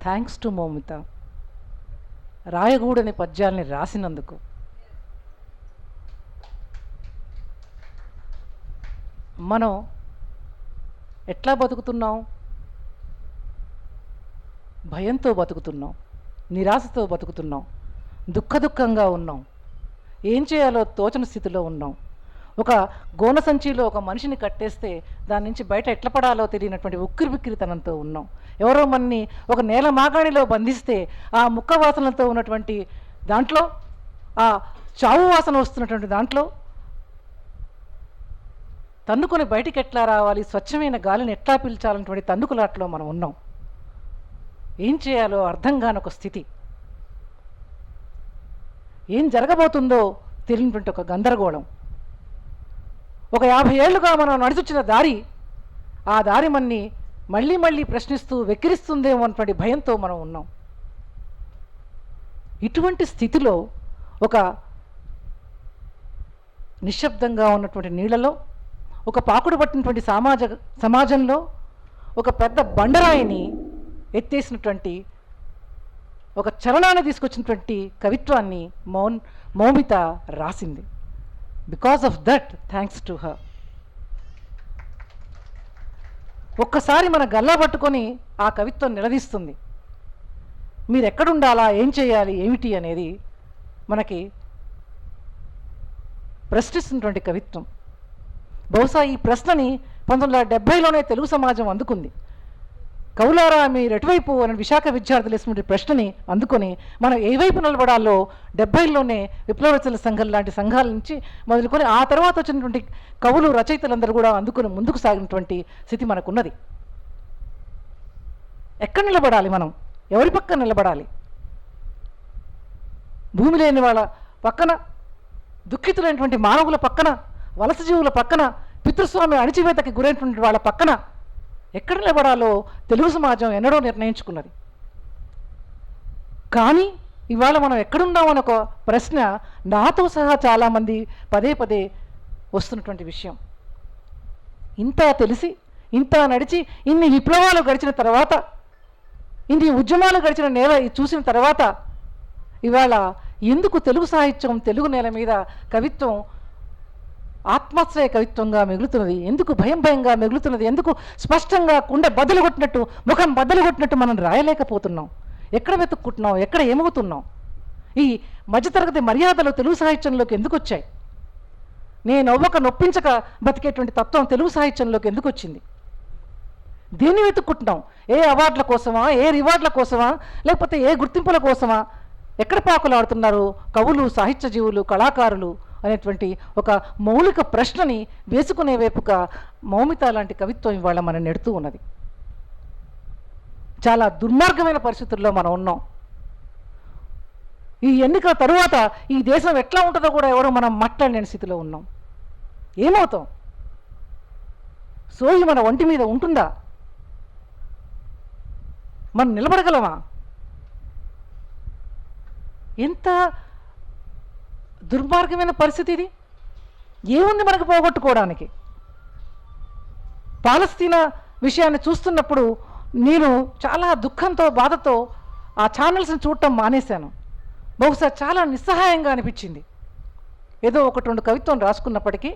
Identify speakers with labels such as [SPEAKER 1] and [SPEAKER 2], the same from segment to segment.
[SPEAKER 1] Thanks to Moumita రాయగూడని పద్యాల్ని రాసినందుకు. మనం ఎట్లా బతుకుతున్నాం? భయంతో బతుకుతున్నాం, నిరాశతో బతుకుతున్నాం, దుఃఖంగా ఉన్నాం, ఏం చేయాలో తోచని స్థితిలో ఉన్నాం. ఒక గోన సంచిలో ఒక మనిషిని కట్టేస్తే దాని నుంచి బయట ఎట్ల పడాలో తెలియనటువంటి ఉక్కిరిబిక్కిరితనంతో ఉన్నాం. ఎవరో మనని ఒక నేల మాగాణిలో బంధిస్తే ఆ ముక్క వాసనలతో ఉన్నటువంటి దాంట్లో, ఆ చావు వాసన వస్తున్నటువంటి దాంట్లో తన్నుకొని బయటికి ఎట్లా రావాలి, స్వచ్ఛమైన గాలిని ఎట్లా పీల్చాలన్నటువంటి తన్నుకులాట్లో మనం ఉన్నాం. ఏం చేయాలో అర్థం కాని ఒక స్థితి, ఏం జరగబోతుందో తెలియనటువంటి ఒక గందరగోళం. ఒక 50 ఏళ్లుగా మనం నడిచొచ్చిన దారి, ఆ దారి మన్ని మళ్ళీ మళ్ళీ ప్రశ్నిస్తూ వెక్కిరిస్తుందేమో అన్నటువంటి భయంతో మనం ఉన్నాం. ఇటువంటి స్థితిలో ఒక నిశ్శబ్దంగా ఉన్నటువంటి నీళ్లలో, ఒక పాకుడు పట్టినటువంటి సమాజంలో ఒక పెద్ద బండరాయిని ఎత్తేసినటువంటి, ఒక చలనాన్ని తీసుకొచ్చినటువంటి కవిత్వాన్ని మౌమిత రాసింది. Because of that, thanks to her. ఒక్కసారి మన గల్లా పట్టుకొని ఆ కవిత్వం నిలదీస్తుంది. మీరు ఎక్కడుండాలా, ఏం చేయాలి, ఏమిటి అనేది మనకి ప్రశ్నిస్తున్నటువంటి కవిత్వం. బహుశా ఈ ప్రశ్నని 1970లోనే తెలుగు సమాజం అందుకుంది. కవులారా మీరు ఎటువైపు అని విశాఖ విద్యార్థులు వేసినటువంటి ప్రశ్నని అందుకొని మనం ఏ వైపు నిలబడాలో 70లోనే విప్లవ రచనల సంఘం లాంటి సంఘాల నుంచి మొదలుకొని ఆ తర్వాత వచ్చినటువంటి కవులు రచయితలందరూ కూడా అందుకొని ముందుకు సాగినటువంటి స్థితి మనకున్నది. ఎక్కడ నిలబడాలి మనం? ఎవరి పక్కన నిలబడాలి? భూమి లేని వాళ్ళ పక్కన, దుఃఖితులైనటువంటి మానవుల పక్కన, వలస జీవుల పక్కన, పితృస్వామి అణిచివేతకి గురైనటువంటి వాళ్ళ పక్కన ఎక్కడ నిలబడాలో తెలుగు సమాజం ఎన్నడో నిర్ణయించుకున్నది. కానీ ఇవాళ మనం ఎక్కడున్నామని ఒక ప్రశ్న నాతో సహా చాలామంది పదే పదే వస్తున్నటువంటి విషయం. ఇంత తెలిసి, ఇంత నడిచి, ఇన్ని విప్లవాలు గడిచిన తర్వాత, ఇన్ని ఉద్యమాలు గడిచిన నేల చూసిన తర్వాత ఇవాళ ఎందుకు తెలుగు సాహిత్యం, తెలుగు నేల మీద కవిత్వం ఆత్మాశ్రయ కవిత్వంగా మిగులుతున్నది? ఎందుకు భయంగా మిగులుతున్నది? ఎందుకు స్పష్టంగా కుండ బద్దలు కొట్టినట్టు, ముఖం బద్దలు కొట్టినట్టు మనం రాయలేకపోతున్నాం? ఎక్కడ వెతుక్కుంటున్నాం? ఎక్కడ ఏమవుతున్నాం? ఈ మధ్యతరగతి మర్యాదలు తెలుగు సాహిత్యంలోకి ఎందుకు వచ్చాయి? నేను నవ్వక నొప్పించక బతికేటువంటి తత్వం తెలుగు సాహిత్యంలోకి ఎందుకు వచ్చింది? దేన్ని వెతుక్కుంటున్నాం? ఏ అవార్డుల కోసమా, ఏ రివార్డుల కోసమా, లేకపోతే ఏ గుర్తింపుల కోసమా? ఎక్కడ పాకులు ఆడుతున్నారు కవులు, సాహిత్య జీవులు, కళాకారులు అనేటువంటి ఒక మౌలిక ప్రశ్నని వేసుకునే వైపుగా మౌమిత లాంటి కవిత్వం ఇవాళ మనం నెడుతూ ఉన్నది. చాలా దుర్మార్గమైన పరిస్థితుల్లో మనం ఉన్నాం. ఈ ఎన్నికల తరువాత ఈ దేశం ఎట్లా ఉంటుందో కూడా ఎవరో మనం మాట్లాడలేని స్థితిలో ఉన్నాం. ఏమవుతాం? సోయి మన ఒంటి మీద ఉంటుందా? మనం నిలబడగలమా? ఎంత దుర్మార్గమైన పరిస్థితి ఇది! ఏముంది మనకు పోగొట్టుకోవడానికి? పాలస్తీనా విషయాన్ని చూస్తున్నప్పుడు నేను చాలా దుఃఖంతో, బాధతో ఆ ఛానల్స్ని చూడటం మానేశాను. బహుశా చాలా నిస్సహాయంగా అనిపించింది. ఏదో 1-2 కవిత్వం రాసుకున్నప్పటికీ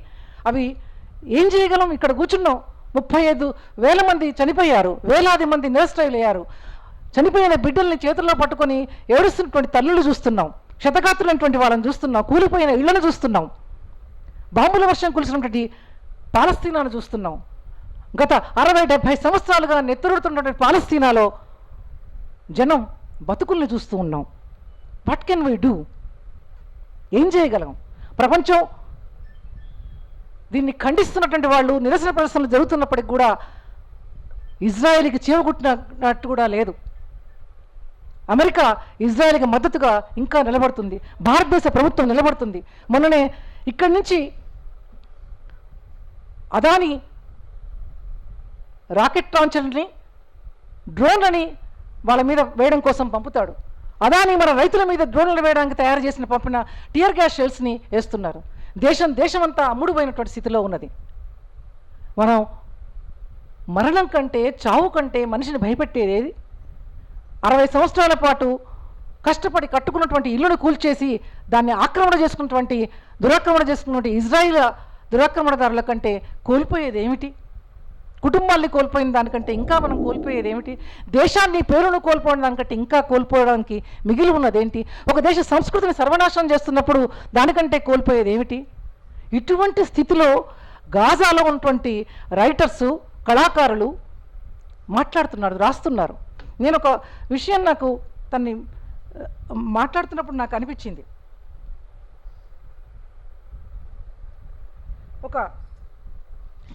[SPEAKER 1] అవి ఏం చేయగలం? ఇక్కడ కూర్చున్నాం, 35,000 మంది చనిపోయారు, వేలాది మంది నిరస్త్రయులయ్యారు. చనిపోయిన బిడ్డల్ని చేతుల్లో పట్టుకొని ఏడుస్తున్నటువంటి తల్లులు చూస్తున్నాం, క్షతగాత్రులైనటువంటి వాళ్ళని చూస్తున్నాం, కూలిపోయిన ఇళ్లను చూస్తున్నాం, బాంబుల వర్షం కురిసినటువంటి పాలస్తీనాను చూస్తున్నాం. గత 60-70 సంవత్సరాలుగా నెత్తురుతున్నటువంటి పాలస్తీనాలో జనం బతుకుల్ని చూస్తూ ఉన్నాం. What can we do? ఏం చేయగలం? ప్రపంచం దీన్ని ఖండిస్తున్నటువంటి వాళ్ళు, నిరసన ప్రదర్శనలు జరుగుతున్నప్పటికి కూడా ఇజ్రాయెల్కి చేవకుట్టినట్టు కూడా లేదు. అమెరికా ఇజ్రాయెల్కి మద్దతుగా ఇంకా నిలబడుతుంది, భారతదేశ ప్రభుత్వం నిలబడుతుంది. మొన్ననే ఇక్కడి నుంచి అదాని రాకెట్ లాంచర్ని, డ్రోన్లని వాళ్ళ మీద వేయడం కోసం పంపుతాడు. అదాని మన రైతుల మీద డ్రోన్లు వేయడానికి తయారు చేసిన పంపిన టియర్ గ్యాస్ షెల్స్ని వేస్తున్నారు. దేశమంతా అమ్ముడుపోయినటువంటి స్థితిలో ఉన్నది. మనం మరణం కంటే, చావు కంటే మనిషిని భయపెట్టేది 60 సంవత్సరాల పాటు కష్టపడి కట్టుకున్నటువంటి ఇల్లును కూల్చేసి దాన్ని దురాక్రమణ చేసుకున్నటువంటి ఇజ్రాయిల్ దురాక్రమణదారుల కంటే కోల్పోయేది ఏమిటి? కుటుంబాల్ని కోల్పోయిన దానికంటే ఇంకా మనం కోల్పోయేది ఏమిటి? దేశాన్ని పేరును కోల్పోయిన దానికంటే ఇంకా కోల్పోవడానికి మిగిలి ఉన్నదేంటి? ఒక దేశ సంస్కృతిని సర్వనాశనం చేస్తున్నప్పుడు దానికంటే కోల్పోయేది ఏమిటి? ఇటువంటి స్థితిలో గాజాలో ఉన్నటువంటి రైటర్సు, కళాకారులు మాట్లాడుతున్నారు, రాస్తున్నారు. నేను ఒక విషయం తన్ని మాట్లాడుతున్నప్పుడు నాకు అనిపించింది. ఒక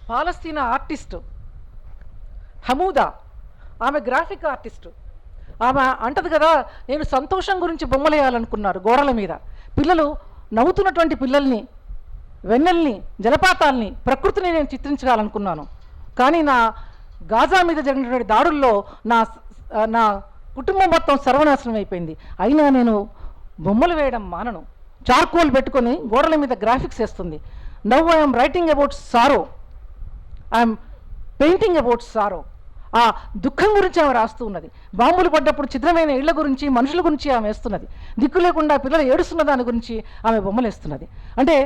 [SPEAKER 1] పాలస్తీనా ఆర్టిస్టు హమూదా, ఆమె గ్రాఫిక్ ఆర్టిస్టు, ఆమె అంటది కదా, నేను సంతోషం గురించి బొమ్మలు వేయాలనుకున్నారు గోడల మీద. పిల్లలు నవ్వుతున్నటువంటి పిల్లల్ని, వెన్నెల్ని, జలపాతాల్ని, ప్రకృతిని నేను చిత్రించాలనుకున్నాను. కానీ నా గాజా మీద జరిగినటువంటి దాడుల్లో నా కుటుంబం మొత్తం సర్వనాశనం అయిపోయింది. అయినా నేను బొమ్మలు వేయడం మానను. చార్కోల్ పెట్టుకొని గోడల మీద గ్రాఫిక్స్ వేస్తుంది. Now I'm writing about sorrow, I'm painting about sorrow. ఆ దుఃఖం గురించి ఆమె రాస్తూ ఉన్నది. బాంబులు పడ్డప్పుడు చిత్రమైన ఇళ్ల గురించి, మనుషుల గురించి ఆమె వేస్తున్నది. దిక్కు లేకుండా పిల్లలు ఏడుస్తున్న దాని గురించి ఆమె బొమ్మలు వేస్తున్నది. అంటే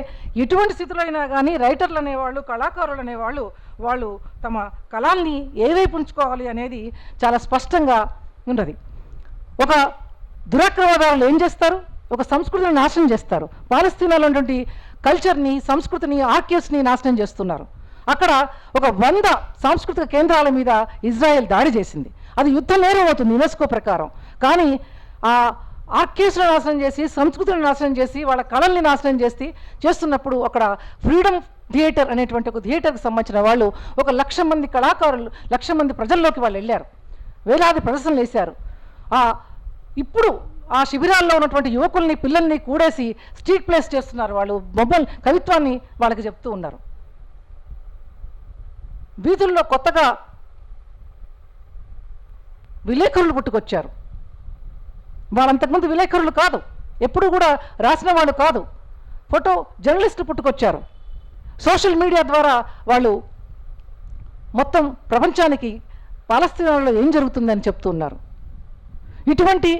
[SPEAKER 1] ఎటువంటి స్థితిలో అయినా కానీ రైటర్లు అనేవాళ్ళు, కళాకారులు అనేవాళ్ళు, వాళ్ళు తమ కళల్ని ఏ వైపు ఉంచుకోవాలి అనేది చాలా స్పష్టంగా ఉన్నది. ఒక దురాక్రమణదారులు ఏం చేస్తారు? ఒక సంస్కృతిని నాశనం చేస్తారు. పాలస్తీనాలో ఉన్నటువంటి కల్చర్ని, సంస్కృతిని, ఆర్కైవ్స్ని నాశనం చేస్తున్నారు. అక్కడ ఒక 100 సాంస్కృతిక కేంద్రాల మీద ఇజ్రాయెల్ దాడి చేసింది. అది యుద్ధ నేరం అవుతుంది యునెస్కో ప్రకారం. కానీ ఆ ఆర్కైవ్స్ని నాశనం చేసి, సంస్కృతిని నాశనం చేసి, వాళ్ళ కళల్ని నాశనం చేస్తున్నప్పుడు అక్కడ ఫ్రీడమ్ థియేటర్ అనేటువంటి ఒక థియేటర్కి సంబంధించిన వాళ్ళు 1,00,000 మంది కళాకారులు, 1,00,000 మంది ప్రజల్లోకి వాళ్ళు వెళ్ళారు. వేలాది ప్రదర్శనలు వేశారు. ఇప్పుడు ఆ శిబిరాల్లో ఉన్నటువంటి యువకుల్ని, పిల్లల్ని కూడేసి స్ట్రీట్ ప్లేస్ చేస్తున్నారు. వాళ్ళు బొమ్మలు, కవిత్వాన్ని వాళ్ళకి చెప్తూ ఉన్నారు. వీధుల్లో కొత్తగా విలేకరులు పుట్టుకొచ్చారు. వాళ్ళంతకుముందు విలేకరులు కాదు, ఎప్పుడు కూడా రాసిన వాళ్ళు కాదు, ఫోటో జర్నలిస్టులు పుట్టుకొచ్చారు. సోషల్ మీడియా ద్వారా వాళ్ళు మొత్తం ప్రపంచానికి పాలస్తీనాలో ఏం జరుగుతుందని చెప్తున్నారు. ఇటువంటి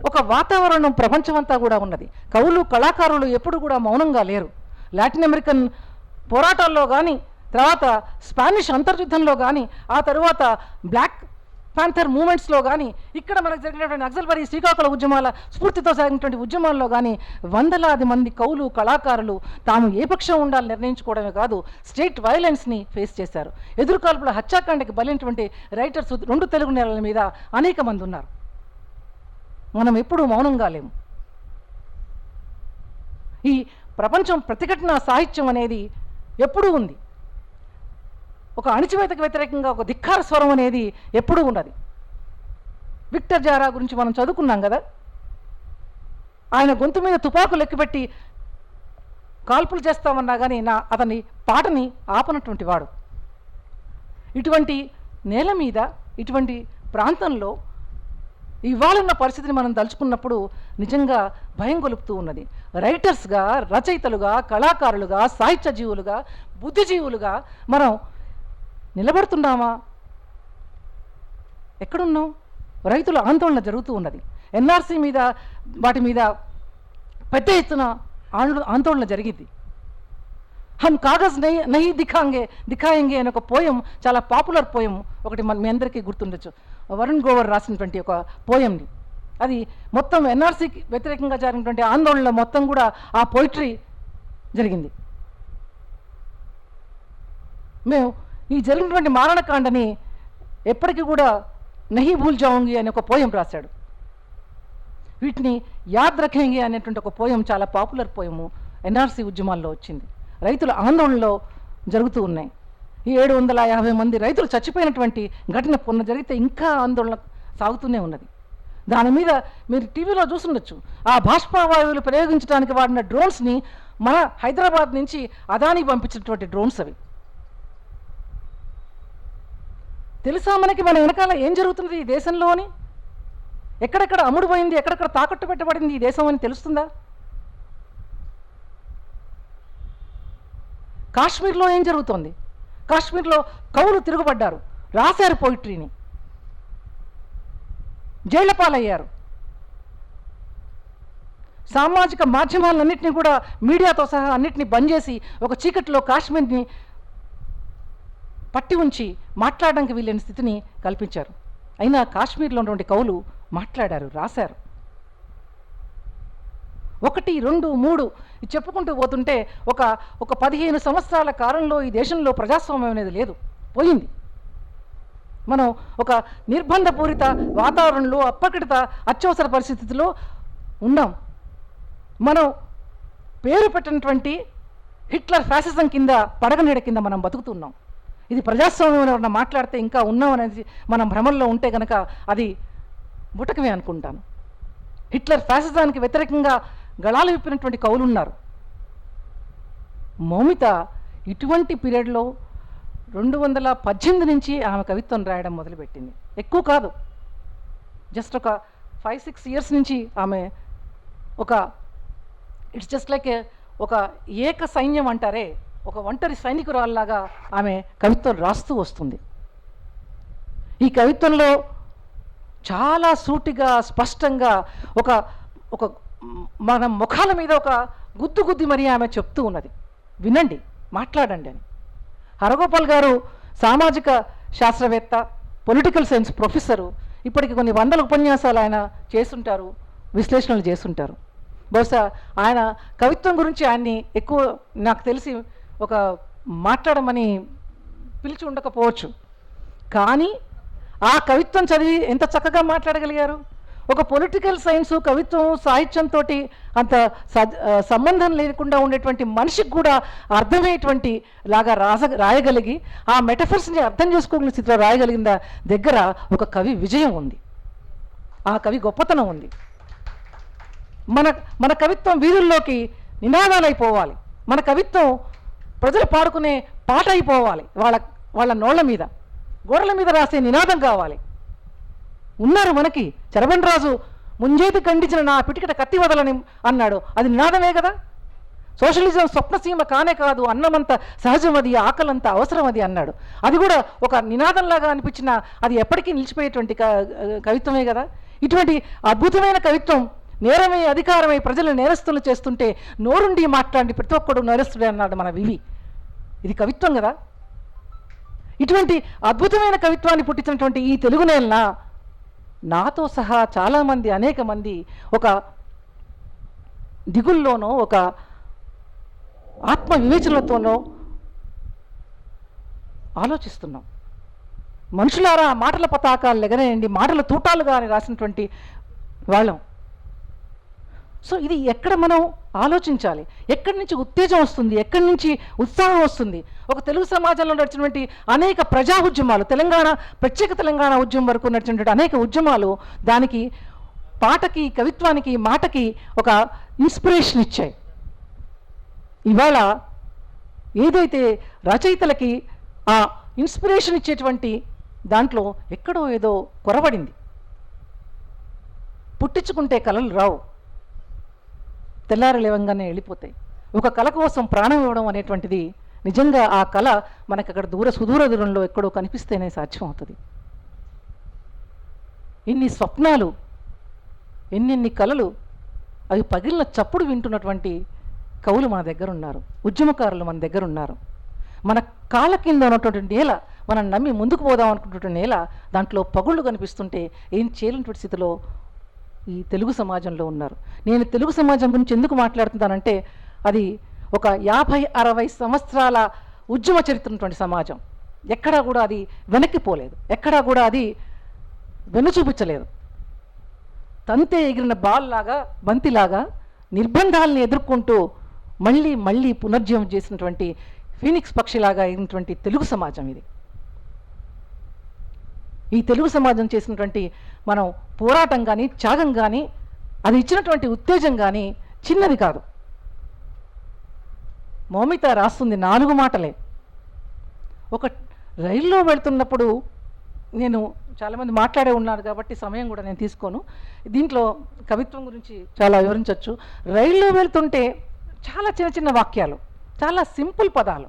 [SPEAKER 1] ఒక వాతావరణం ప్రపంచమంతా కూడా ఉన్నది. కవులు, కళాకారులు ఎప్పుడు కూడా మౌనంగా లేరు. లాటిన్ అమెరికన్ పోరాటాల్లో కానీ, తర్వాత స్పానిష్ అంతర్యుద్ధంలో కానీ, ఆ తరువాత బ్లాక్ పాంథర్ మూమెంట్స్లో కానీ, ఇక్కడ మనకు జరిగినటువంటి నక్సల్బరీ, శ్రీకాకుళ ఉద్యమాల స్ఫూర్తితో సాగినటువంటి ఉద్యమాల్లో కానీ వందలాది మంది కవులు, కళాకారులు తాము ఏ పక్షం ఉండాలని నిర్ణయించుకోవడమే కాదు, స్టేట్ వైలెన్స్ని ఫేస్ చేశారు. ఎదురుకాల్పుల హత్యాకాండకి బలైనటువంటి రైటర్స్ 2 తెలుగు నేలల మీద అనేక మంది ఉన్నారు. మనం ఎప్పుడూ మౌనంగా లేము. ఈ ప్రపంచం ప్రతిఘటన సాహిత్యం అనేది ఎప్పుడూ ఉంది. ఒక అణిచివేతకు వ్యతిరేకంగా ఒక ధిక్కార స్వరం అనేది ఎప్పుడూ ఉన్నది. విక్టర్ జారా గురించి మనం చదువుకున్నాం కదా. ఆయన గొంతు మీద తుపాకులు ఎక్కుపెట్టి కాల్పులు చేస్తామన్నా కానీ అతని పాటని ఆపనటువంటి వాడు. ఇటువంటి నేల మీద, ఇటువంటి ప్రాంతంలో ఇవాళన్న పరిస్థితిని మనం తలుచుకున్నప్పుడు నిజంగా భయం గొలుపుతూ ఉన్నది. రైటర్స్గా, రచయితలుగా, కళాకారులుగా, సాహిత్య జీవులుగా, బుద్ధిజీవులుగా మనం నిలబడుతున్నామా? ఎక్కడున్నాం? రైతుల ఆందోళన జరుగుతూ ఉన్నది. ఎన్ఆర్సీ మీద, వాటి మీద పెద్ద ఎత్తున ఆందోళన జరిగింది. హమ్ కాగజ్ నహీ దిఖాయేంగే అనే ఒక పోయం, చాలా పాపులర్ పోయం ఒకటి మీ అందరికీ గుర్తుండొచ్చు. వరుణ్ గ్రోవర్ రాసినటువంటి ఒక పోయంని. అది మొత్తం ఎన్ఆర్సీకి వ్యతిరేకంగా జరిగినటువంటి ఆందోళనలో మొత్తం కూడా ఆ పోయిటరీ జరిగింది. మేము ఈ జరిగినటువంటి మారణకాండని ఎప్పటికీ కూడా నహీ భూల్ జాऊंगी అనే ఒక పోయం రాశాడు. వీటిని యాద్ రఖేంగే అనేటువంటి ఒక పోయం, చాలా పాపులర్ పోయము, ఎన్ఆర్సీ ఉద్యమాల్లో వచ్చింది. రైతుల ఆందోళనలో జరుగుతూ ఉన్నాయి. ఈ 750 మంది రైతులు చచ్చిపోయినటువంటి ఘటన పునః జరిగితే ఇంకా ఆందోళన సాగుతూనే ఉన్నది. దాని మీద మీరు టీవీలో చూస్తుండొచ్చు. ఆ బాష్పవాయువులు ప్రయోగించడానికి వాడిన డ్రోన్స్ని మన హైదరాబాద్ నుంచి అదానికి పంపించినటువంటి డ్రోన్స్ అవి. తెలుసా మనకి మన వెనకాల ఏం జరుగుతున్నది ఈ దేశంలో అని? ఎక్కడెక్కడ అమ్ముడుపోయింది, ఎక్కడెక్కడ తాకట్టు పెట్టబడింది ఈ దేశం అని తెలుస్తుందా? కాశ్మీర్లో ఏం జరుగుతోంది? కాశ్మీర్లో కవులు తిరుగుబడ్డారు, రాశారు పోయిటరీని. జైళ్ల పాలయ్యారు. సామాజిక మాధ్యమాలన్నింటినీ కూడా మీడియాతో సహా అన్నింటినీ బంద్ చేసి ఒక చీకటిలో కాశ్మీర్ని పట్టి ఉంచి మాట్లాడడానికి వీలైన స్థితిని కల్పించారు. అయినా కాశ్మీర్లో ఉన్నటువంటి కవులు మాట్లాడారు, రాశారు. 1, 2, 3 చెప్పుకుంటూ పోతుంటే ఒక 15 సంవత్సరాల కాలంలో ఈ దేశంలో ప్రజాస్వామ్యం అనేది లేదు, పోయింది. మనం ఒక నిర్బంధపూరిత వాతావరణంలో అప్పకటిత అత్యవసర పరిస్థితిలో ఉన్నాం. మనం పేరు పెట్టినటువంటి హిట్లర్ ఫ్యాసిజం కింద పడగనీడ కింద మనం బతుకుతున్నాం. ఇది ప్రజాస్వామ్యం ఎవరన్నా మాట్లాడితే ఇంకా ఉన్నాం అనేది మనం భ్రమల్లో ఉంటే కనుక అది బుటకమే అనుకుంటాను. హిట్లర్ ఫ్యాసిజానికి వ్యతిరేకంగా గళాలు విప్పినటువంటి కవులు ఉన్నారు. మౌమిత ఇటువంటి పీరియడ్లో 218 నుంచి ఆమె కవిత్వం రాయడం మొదలుపెట్టింది. ఎక్కువ కాదు, జస్ట్ ఒక 5-6 ఇయర్స్ నుంచి ఆమె ఇట్స్ జస్ట్ లైక్ ఒక ఏక సైన్యం అంటారే, ఒక ఒంటరి సైనికురాల్లాగా ఆమె కవిత్వం రాస్తూ వస్తుంది. ఈ కవిత్వంలో చాలా సూటిగా స్పష్టంగా ఒక మన ముఖాల మీద ఒక గుద్ది మరి ఆమె చెప్తూ ఉన్నది, వినండి, మాట్లాడండి అని. హరగోపాల్ గారు సామాజిక శాస్త్రవేత్త, పొలిటికల్ సైన్స్ ప్రొఫెసరు. ఇప్పటికి కొన్ని 100 ఉపన్యాసాలు ఆయన చేసుంటారు, విశ్లేషణలు చేసుంటారు. బహుశా ఆయన కవిత్వం గురించి ఆయన్ని ఎక్కువ నాకు తెలిసి మాట్లాడమని పిలిచి ఉండకపోవచ్చు. కానీ ఆ కవిత్వం చదివి ఎంత చక్కగా మాట్లాడగలిగారు. ఒక పొలిటికల్ సైన్సు, కవిత్వం, సాహిత్యంతో అంత సంబంధం లేకుండా ఉండేటువంటి మనిషికి కూడా అర్థమయ్యేటువంటి లాగా రాయగలిగి ఆ మెటఫర్స్ని అర్థం చేసుకోగలిగిన స్థితిలో రాయగలిగిన దగ్గర ఒక కవి విజయం ఉంది, ఆ కవి గొప్పతనం ఉంది. మన కవిత్వం వీధుల్లోకి నినాదాలైపోవాలి. మన కవిత్వం ప్రజలు పాడుకునే పాట అయిపోవాలి. వాళ్ళ నోళ్ల మీద, గోడల మీద రాసే నినాదం కావాలి. ఉన్నారు మనకి. చరబండరాజు ముంజేతి ఖండించిన నా పిటికట కత్తి వదలని అన్నాడు, అది నినాదమే కదా. సోషలిజం స్వప్నసీమ కానే కాదు, అన్నమంత సహజమది, ఆకలంత అవసరమది అన్నాడు. అది కూడా ఒక నినాదంలాగా అనిపించిన అది ఎప్పటికీ నిలిచిపోయేటువంటి కవిత్వమే కదా. ఇటువంటి అద్భుతమైన కవిత్వం నేరమై అధికారమై ప్రజలను నేరస్తులు చేస్తుంటే నోరుండి మాట్లాడి ప్రతి ఒక్కడు నేరస్తుడే అన్నాడు మన వివి. ఇది కవిత్వం కదా. ఇటువంటి అద్భుతమైన కవిత్వాన్ని పుట్టించినటువంటి ఈ తెలుగు నేలన నాతో సహా చాలామంది, అనేక మంది ఒక దిగుల్లోనో, ఒక ఆత్మ వివేచనలతోనో ఆలోచిస్తున్నాం. మనుషులారా, మాటల పతాకాలు ఎగరేయండి, మాటల తూటాలుగా అని రాసినటువంటి వాళ్ళం. సో ఇది ఎక్కడ మనం ఆలోచించాలి, ఎక్కడి నుంచి ఉత్తేజం వస్తుంది, ఎక్కడి నుంచి ఉత్సాహం వస్తుంది. ఒక తెలుగు సమాజంలో నడిచినటువంటి అనేక ప్రజా ఉద్యమాలు, ప్రత్యేక తెలంగాణ ఉద్యమం వరకు నడిచినటువంటి అనేక ఉద్యమాలు దానికి పాటకి, కవిత్వానికి, మాటకి ఒక ఇన్స్పిరేషన్ ఇచ్చాయి. ఇవాళ ఏదైతే రచయితలకి ఆ ఇన్స్పిరేషన్ ఇచ్చేటువంటి దాంట్లో ఎక్కడో ఏదో కొరబడింది. పుట్టించుకుంటే కలలు రావు, తెల్లారి లేవంగానే వెళ్ళిపోతాయి. ఒక కళ కోసం ప్రాణం ఇవ్వడం అనేటువంటిది నిజంగా ఆ కళ మనకు అక్కడ సుదూర దూరంలో ఎక్కడో కనిపిస్తేనే సాధ్యం అవుతుంది. ఇన్ని స్వప్నాలు, ఎన్నెన్ని కళలు, అవి పగిలిన చప్పుడు వింటున్నటువంటి కవులు మన దగ్గర ఉన్నారు, ఉద్యమకారులు మన దగ్గర ఉన్నారు. మన కాళ్ళ కింద ఉన్నటువంటి నేల, మనం నమ్మి ముందుకు పోదాం అనుకుంటున్న నేల, దాంట్లో పగుళ్ళు కనిపిస్తుంటే ఏం చేయలేనటువంటి స్థితిలో ఈ తెలుగు సమాజంలో ఉన్నారు. నేను తెలుగు సమాజం గురించి ఎందుకు మాట్లాడుతున్నానంటే అది ఒక 50-60 సంవత్సరాల ఉద్యమ చరిత్ర ఉన్నటువంటి సమాజం. ఎక్కడా కూడా అది వెనక్కిపోలేదు, ఎక్కడా కూడా అది వెన్ను చూపించలేదు. తంతే ఎగిరిన బాల్లాగా, బంతిలాగా నిర్బంధాలని ఎదుర్కొంటూ మళ్ళీ మళ్ళీ పునర్జీవం చేసినటువంటి ఫీనిక్స్ పక్షిలాగా అయినటువంటి తెలుగు సమాజం ఇది. ఈ తెలుగు సమాజం చేసినటువంటి మనం పోరాటం కానీ, త్యాగం కానీ, అది ఇచ్చినటువంటి ఉత్తేజం కానీ చిన్నది కాదు. మౌమిత రాస్తుంది 4 మాటలే. ఒక రైల్లో వెళ్తున్నప్పుడు, నేను చాలామంది మాట్లాడే ఉన్నారు కాబట్టి సమయం కూడా నేను తీసుకోను, దీంట్లో కవిత్వం గురించి చాలా వివరించవచ్చు. రైల్లో వెళ్తుంటే చాలా చిన్న చిన్న వాక్యాలు, చాలా సింపుల్ పదాలు,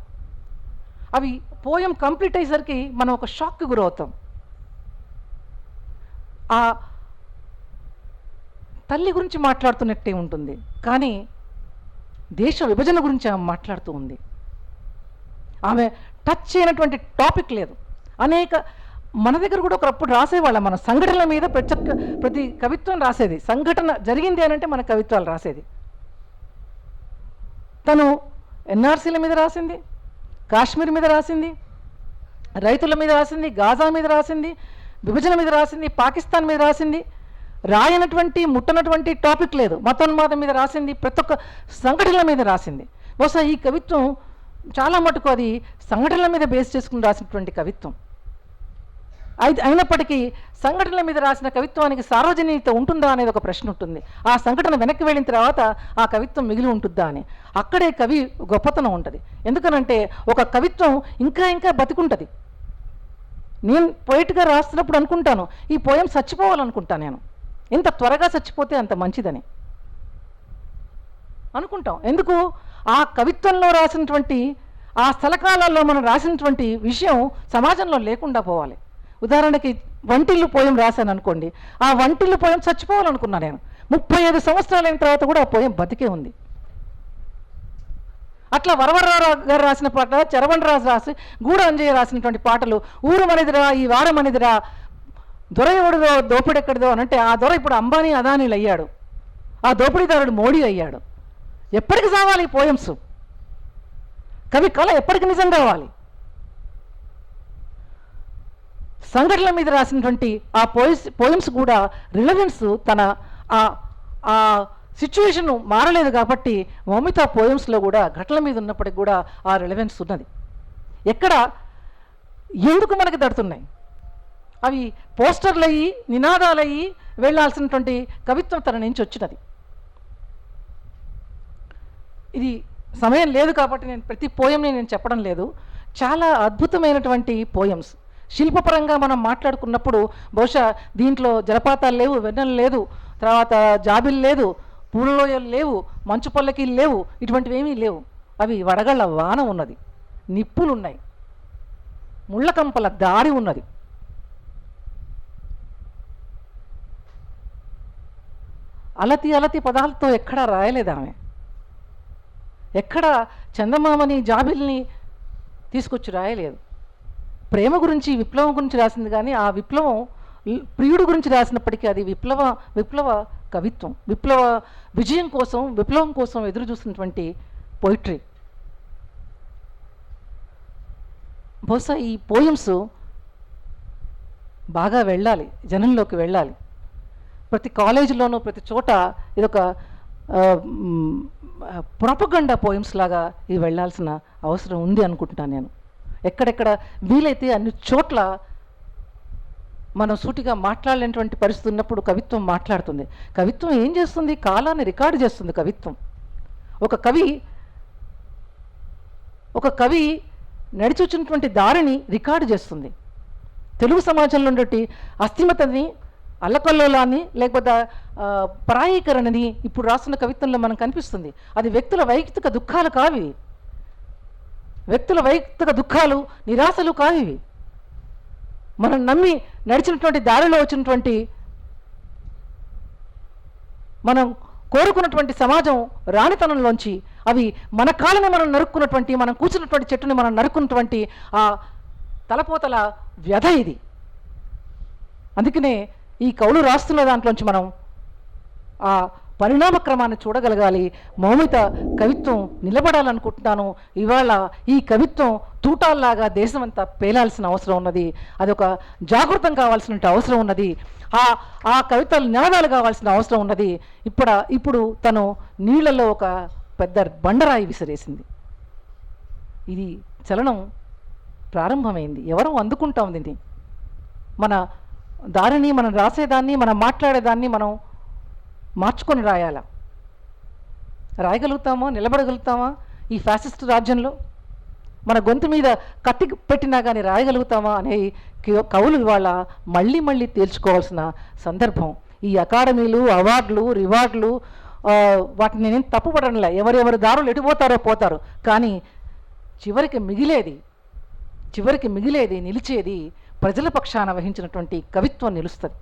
[SPEAKER 1] అవి పోయం కంప్లీట్ అయ్యేసరికి మనం ఒక షాక్కి గురవుతాం. తల్లి గురించి మాట్లాడుతున్నట్టే ఉంటుంది, కానీ దేశ విభజన గురించి ఆమె మాట్లాడుతూ ఉంది. ఆమె టచ్ చేయనటువంటి టాపిక్ లేదు. అనేక మన దగ్గర కూడా ఒకప్పుడు రాసేవాళ్ళం, మన సంఘటనల మీద ప్రతి కవిత్వం రాసేది. సంఘటన జరిగింది అని అంటే మన కవిత్వాలు రాసేది. తను ఎన్ఆర్సీల మీద రాసింది, కాశ్మీర్ మీద రాసింది, రైతుల మీద రాసింది, గాజా మీద రాసింది, విభజన మీద రాసింది, పాకిస్తాన్ మీద రాసింది. రాయనటువంటి ముట్టనటువంటి టాపిక్ లేదు. మతోన్మాదం మీద రాసింది, ప్రతి ఒక్క సంఘటనల మీద రాసింది. బహుశా ఈ కవిత్వం చాలా మటుకు అది సంఘటనల మీద బేస్ చేసుకుని రాసినటువంటి కవిత్వం. అయినప్పటికీ సంఘటనల మీద రాసిన కవిత్వానికి సార్వజనీయత ఉంటుందా అనేది ఒక ప్రశ్న ఉంటుంది. ఆ సంఘటన వెనక్కి వెళ్ళిన తర్వాత ఆ కవిత్వం మిగిలి ఉంటుందా అని. అక్కడే కవి గొప్పతనం ఉంటుంది. ఎందుకనంటే ఒక కవిత్వం ఇంకా ఇంకా బతికుంటుంది. నేను పోయిట్గా రాస్తున్నప్పుడు అనుకుంటాను, ఈ పోయం చచ్చిపోవాలనుకుంటాను. నేను ఎంత త్వరగా చచ్చిపోతే అంత మంచిదని అనుకుంటాం. ఎందుకు? ఆ కవిత్వంలో రాసినటువంటి ఆ స్థలకాలాల్లో మనం రాసినటువంటి విషయం సమాజంలో లేకుండా పోవాలి. ఉదాహరణకి వంటిల్లు పోయం రాశాను అనుకోండి, ఆ వంటిల్లు పోయం చచ్చిపోవాలనుకున్నాను నేను. 35 సంవత్సరాలు అయిన తర్వాత కూడా ఆ పోయం బతికే ఉంది. అట్లా వరవరరావు గారు రాసిన పాట, చరవణరాజు రాసి, గూడ అంజయ్య రాసినటువంటి పాటలు, ఊరు మనిదిరా, ఈ వారం మనిదిరా, దొర ఎవడిదో దోపిడెక్కడిదో అని అంటే, ఆ దొర ఇప్పుడు అంబానీ అదానీలు అయ్యాడు, ఆ దోపిడీదారుడు మోడీ అయ్యాడు. ఎప్పటికి సావాలి ఈ పోయమ్స్? కవి కళ ఎప్పటికి నిజం కావాలి? సంఘటనల మీద రాసినటువంటి ఆ పోయమ్స్ కూడా రిలవెన్స్ తన ఆ సిచ్యువేషన్ మారలేదు కాబట్టి మౌమిత పోయమ్స్లో కూడా ఘటనల మీద ఉన్నప్పటికి కూడా ఆ రిలవెన్స్ ఉన్నది. ఎక్కడ ఎందుకు మనకి దడుతున్నాయి? అవి పోస్టర్లు అయ్యి నినాదాలయ్యి వెళ్ళాల్సినటువంటి కవిత్వం తన నుంచి వచ్చినది. ఇది సమయం లేదు కాబట్టి నేను ప్రతి పోయంని నేను చెప్పడం లేదు. చాలా అద్భుతమైనటువంటి పోయమ్స్. శిల్పపరంగా మనం మాట్లాడుకున్నప్పుడు బహుశా దీంట్లో జలపాతాలు లేవు, వెన్నెలు లేదు, తర్వాత జాబిలు లేదు, పూలలోయలు లేవు, మంచు పల్లకీలు లేవు, ఇటువంటివి ఏమీ లేవు. అవి వడగళ్ళ వాన ఉన్నది, నిప్పులున్నాయి, ముళ్ళకంపల దారి ఉన్నది. అలతి అలతి పదాలతో ఎక్కడా రాయలేదు ఆమె. ఎక్కడ చందమామని జాబిల్ని తీసుకొచ్చి రాయలేదు. ప్రేమ గురించి, విప్లవం గురించి రాసింది, కానీ ఆ విప్లవం ప్రియుడు గురించి రాసినప్పటికీ అది విప్లవ కవిత్వం, విప్లవ విజయం కోసం, విప్లవం కోసం ఎదురు చూసినటువంటి పోయిట్రీ. బహుశా ఈ పోయమ్స్ బాగా వెళ్ళాలి, జనంలోకి వెళ్ళాలి. ప్రతి కాలేజీలోనూ ప్రతి చోట ఇదొక ప్రొపగండా పోయమ్స్ లాగా ఇది వెళ్ళాల్సిన అవసరం ఉంది అనుకుంటున్నాను నేను. ఎక్కడెక్కడ వీలైతే అన్ని చోట్ల మనం సూటిగా మాట్లాడలేనటువంటి పరిస్థితి ఉన్నప్పుడు కవిత్వం మాట్లాడుతుంది. కవిత్వం ఏం చేస్తుంది? కాలాన్ని రికార్డు చేస్తుంది కవిత్వం. ఒక కవి నడిచి వచ్చినటువంటి దారిని రికార్డు చేస్తుంది. తెలుగు సమాజంలో ఉన్నటువంటి అస్థిమతని, అల్లకల్లోలాన్ని, లేకపోతే పరాయీకరణని ఇప్పుడు రాస్తున్న కవిత్వంలో మనం కనిపిస్తుంది. అది వ్యక్తుల వైయక్తిక దుఃఖాలు కావి, వ్యక్తుల వైయక్తిక దుఃఖాలు, నిరాశలు కావి. మనం నమ్మి నడిచినటువంటి దారిలో వచ్చినటువంటి, మనం కోరుకున్నటువంటి సమాజం రాణితనంలోంచి అవి మన కాళ్ళని మనం నరుక్కున్నటువంటి, మనం కూర్చున్నటువంటి చెట్టుని మనం నరుక్కున్నటువంటి ఆ తలపోతల వ్యధ ఇది. అందుకనే ఈ కవులు రాస్తున్న దాంట్లోంచి మనం ఆ పరిణామ క్రమాన్ని చూడగలగాలి. మౌమిత కవిత్వం నిలబడాలనుకుంటున్నాను. ఇవాళ ఈ కవిత్వం తూటాల్లాగా దేశమంతా పేలాల్సిన అవసరం ఉన్నది. అదొక జాగృతం కావాల్సిన అవసరం ఉన్నది. ఆ కవితలు నినాదాలు కావాల్సిన అవసరం ఉన్నది. ఇప్పుడు తను నీళ్లలో ఒక పెద్ద బండరాయి విసిరేసింది. ఇది చలనం ప్రారంభమైంది. ఎవరో అందుకుంటాం దీన్ని. మన దారిని, మనం రాసేదాన్ని, మనం మాట్లాడేదాన్ని మనం మార్చుకొని రాయాలా? రాయగలుగుతామా? నిలబడగలుగుతామా ఈ ఫ్యాసిస్ట్ రాజ్యంలో? మన గొంతు మీద కత్తి పెట్టినా కానీ రాయగలుగుతామా అనే కవులు ఇవాళ మళ్ళీ మళ్ళీ తేల్చుకోవాల్సిన సందర్భం. ఈ అకాడమీలు, అవార్డులు, రివార్డులు, వాటిని నేను తప్పుపడడంలే. ఎవరెవరి దారులు ఎటుపోతారో పోతారు, కానీ చివరికి నిలిచేది ప్రజల పక్షాన వహించినటువంటి కవిత్వం నిలుస్తుంది.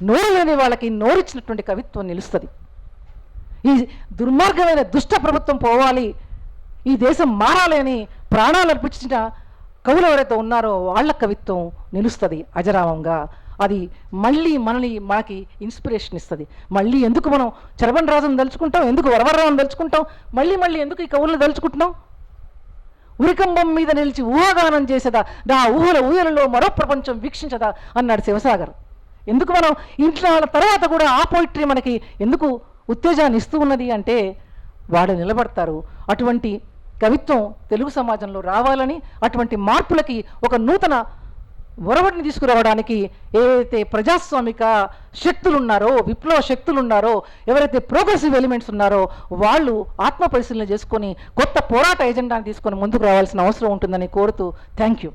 [SPEAKER 1] నోరు లేని వాళ్ళకి నోరిచ్చినటువంటి కవిత్వం నిలుస్తుంది. ఈ దుర్మార్గమైన దుష్ట ప్రభుత్వం పోవాలి, ఈ దేశం మారాలి అని ప్రాణాలు అర్పించిన కవులు ఎవరైతే ఉన్నారో వాళ్ళ కవిత్వం నిలుస్తుంది అజరామంగా. అది మళ్ళీ మనకి ఇన్స్పిరేషన్ ఇస్తుంది. మళ్ళీ ఎందుకు మనం చరవణ రాజును తలుచుకుంటాం, ఎందుకు వరవరరావును తలుచుకుంటాం, మళ్ళీ ఎందుకు ఈ కవులను తలుచుకుంటున్నాం? ఉరికంబం మీద నిలిచి ఊహాగానం చేసేదా, నా ఊహల ఊయలలో మరో ప్రపంచం వీక్షించదా అన్నాడు శివసాగర్. ఎందుకు మనం ఇంట్లో వాళ్ళ తర్వాత కూడా ఆ పోయిటరీ మనకి ఎందుకు ఉత్తేజాన్ని ఇస్తూ ఉన్నది అంటే వాడు నిలబడతారు. అటువంటి కవిత్వం తెలుగు సమాజంలో రావాలని, అటువంటి మార్పులకి ఒక నూతన ఒరవడిని తీసుకురావడానికి ఏవైతే ప్రజాస్వామిక శక్తులు ఉన్నారో, విప్లవ శక్తులు ఉన్నారో, ఎవరైతే ప్రోగ్రెసివ్ ఎలిమెంట్స్ ఉన్నారో వాళ్ళు ఆత్మ పరిశీలన చేసుకొని కొత్త పోరాట ఎజెండాని తీసుకొని ముందుకు రావాల్సిన అవసరం ఉంటుందని కోరుతూ థ్యాంక్ యూ.